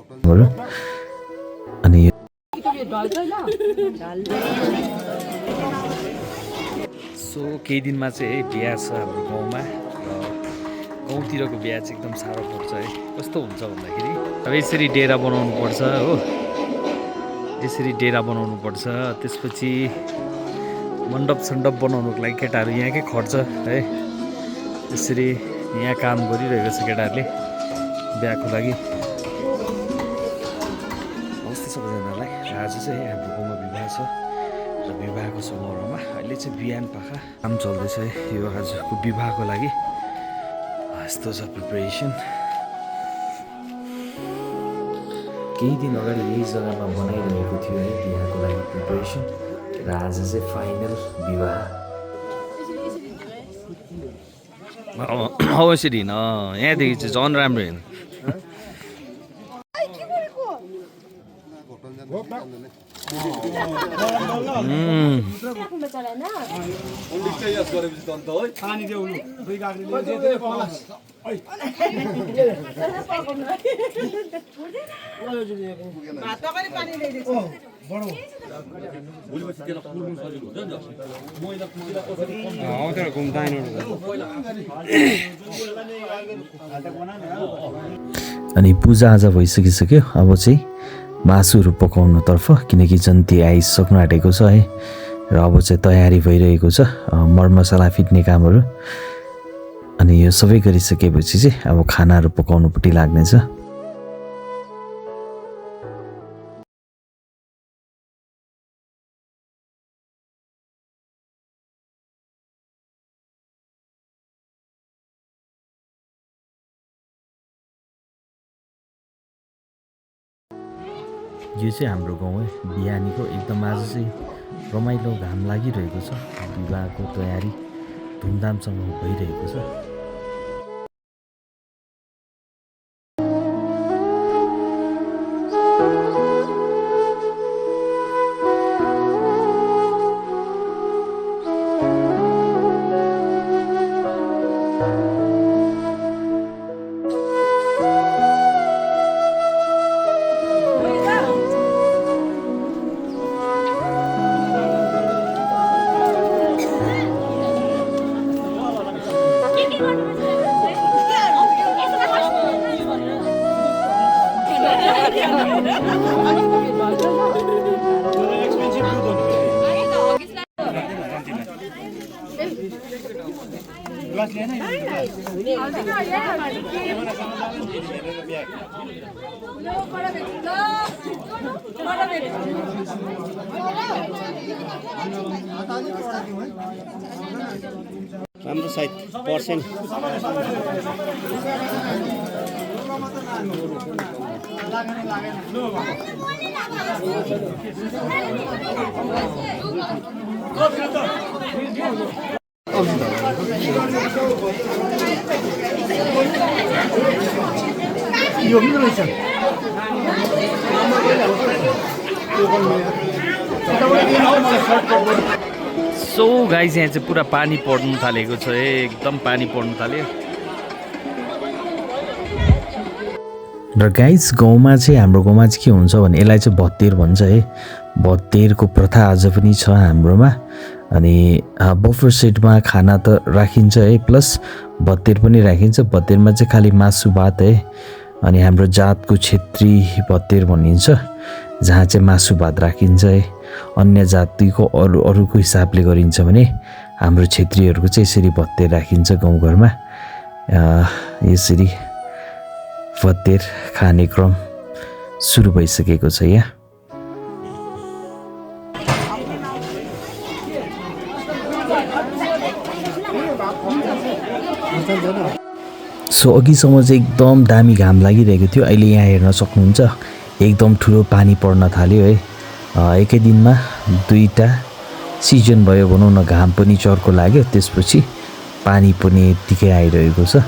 अनि सो केही दिनमा चाहिँ है बिहा छ हाम्रो गाउँमा र गाउँतिरको बिहा चाहिँ एकदम साह्रो पर्छ है। कस्तो हुन्छ भन्दाखेरि अब यसरी डेरा बनाउनु पर्छ हो, यसरी डेरा बनाउनु पर्छ, त्यसपछि मण्डप सण्डप बनाउनुको लागि केटाहरू यहाँकै खट्छ है। त्यसरी यहाँ काम गरिरहेको छ केटाहरूले बिहाको लागि। नमस्ते सबैजनालाई। आज चाहिँ हाम्रो गाउँमा विवाह छ र विवाहको समारोहमा अहिले चाहिँ बिहान पाखा काम चल्दैछ है। यो आजको विवाहको लागि यस्तो छ प्रिपरेसन। केही दिन अगाडि यही जग्गामा बनाइरहेको थियो है बिहाको लागि प्रिपरेसन, र आज चाहिँ फाइनल विवाह। अवश्य दिन यहाँदेखि चाहिँ झन् राम्रो हेर्नु। अनि पूजाआजा भइसकिसक्यो। अब चाहिँ मासुहरू पकाउनुतर्फ, किनकि जन्ती आइसक्नु आँटेको छ है र अब चाहिँ तयारी भइरहेको छ मरमसला फिट्ने कामहरू। अनि यो सबै गरिसकेपछि चाहिँ अब खानाहरू पकाउनुपट्टि लाग्नेछ। यो चाहिँ हाम्रो गाउँ है बिहानीको। एकदम आज चाहिँ रमाइलो घाम लागिरहेको छ। विवाहको तयारी धुमधामसँग भइरहेको छ। राम्रो साइड पर्सेन्ट यो पनि रहेछ। सो गाइस यहाँ चाहिँ पुरा पानी पर्नु थालेको छ है, एकदम पानी पर्नु थाल्यो। र गाइस गाउँमा चाहिँ हाम्रो गाउँमा चाहिँ के हुन्छ भने यसलाई चाहिँ भत्तेर भन्छ है। भत्तेरको प्रथा आज पनि छ हाम्रोमा। अनि बफर सेटमा खाना त राखिन्छ है, प्लस भत्तेर पनि राखिन्छ। भत्तेरमा चाहिँ खालि मासु भात है। अनि हाम्रो जातको क्षेत्री भत्तेर भनिन्छ, जहाँ चाहिँ मासु भात राखिन्छ है। अन्य जातिको अरूको हिसाबले गरिन्छ भने हाम्रो क्षेत्रीहरूको चाहिँ यसरी भत्तेर राखिन्छ गाउँघरमा। यसरी भत्तेर खाने क्रम सुरु भइसकेको छ यहाँ। सो अघिसम्म चाहिँ एकदम दामी घाम लागिरहेको थियो। अहिले यहाँ हेर्न सक्नुहुन्छ एकदम ठुलो पानी पर्न थाल्यो है। एकै दिनमा दुईटा सिजन भयो भनौँ न। घाम पनि चर्को लाग्यो, त्यसपछि पानी पनि यत्तिकै आइरहेको छ।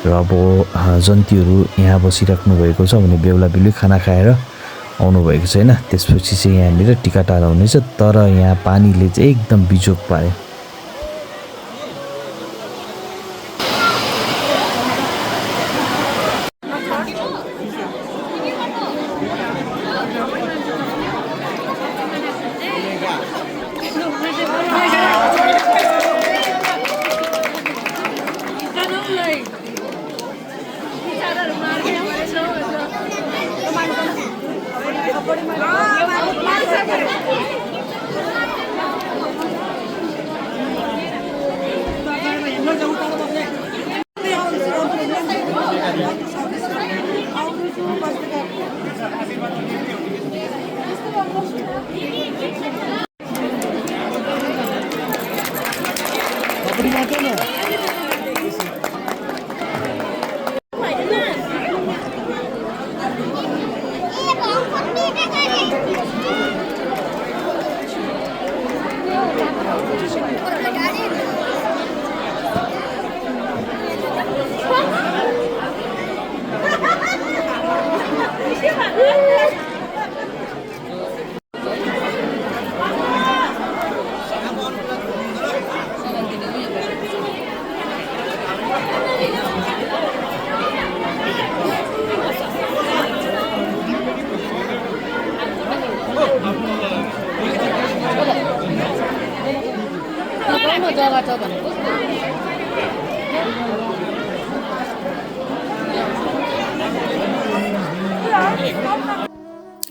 र अब जन्तीहरू यहाँ बसिराख्नु भएको छ भने बेहुला बेहुली खाना खाएर आउनुभएको छैन। त्यसपछि चाहिँ यहाँनिर टिका टाला हुनेछ। तर यहाँ पानीले चाहिँ एकदम बिजोग पार्यो।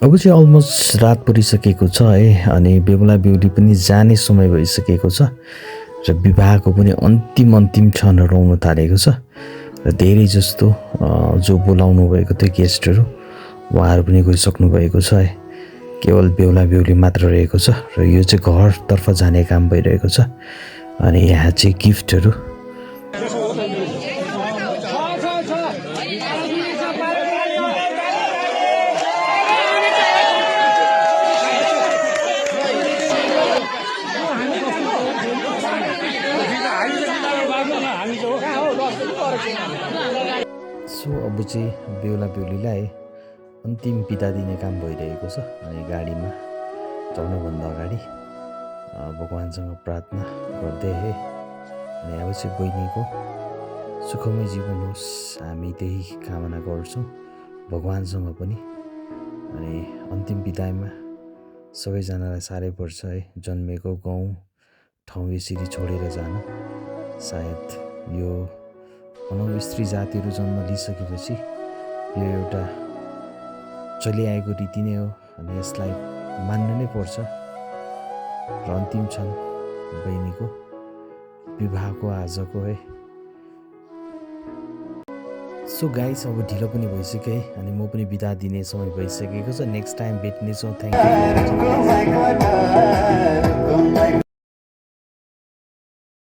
अब चाहिँ अलमोस्ट रात परिसकेको छ है अनि बेहुला बेहुली पनि जाने समय भइसकेको छ र विवाहको पनि अन्तिम क्षणहरू आउन थालेको छ र धेरै जस्तो जो बोलाउनु भएको थियो गेस्टहरू उहाँहरू पनि गइसक्नु भएको छ है। केवल बेहुला बेहुली मात्र रहेको छ र यो चाहिँ घरतर्फ जाने काम भइरहेको छ अनि यहाँ चाहिँ गिफ्टहरू सो अब चाहिँ बेहुला बेहुलीलाई अन्तिम बिदा दिने काम भइरहेको छ अनि गाडीमा चढ्नुभन्दा अगाडि भगवान्सँग प्रार्थना गर्दै है अनि अब चाहिँ बहिनीको सुखमय जीवन होस् हामी त्यही कामना गर्छौँ भगवान्सँग पनि। अनि अन्तिम बिदाइमा सबैजनालाई साह्रै पर्छ है, जन्मेको गाउँ ठाउँ यसरी छोडेर जान। सायद यो भनौँ स्त्री जातिहरू जन्म लिइसकेपछि यो एउटा चलिआएको रीति नै हो अनि यसलाई मान्नु नै पर्छ। र अन्तिम क्षण बहिनीको विवाहको आजको है। सो गाइस अब ढिलो पनि भइसक्यो है अनि म पनि बिदा दिने समय भइसकेको छ। नेक्स्ट टाइम भेट्नेछौँ। Thank you.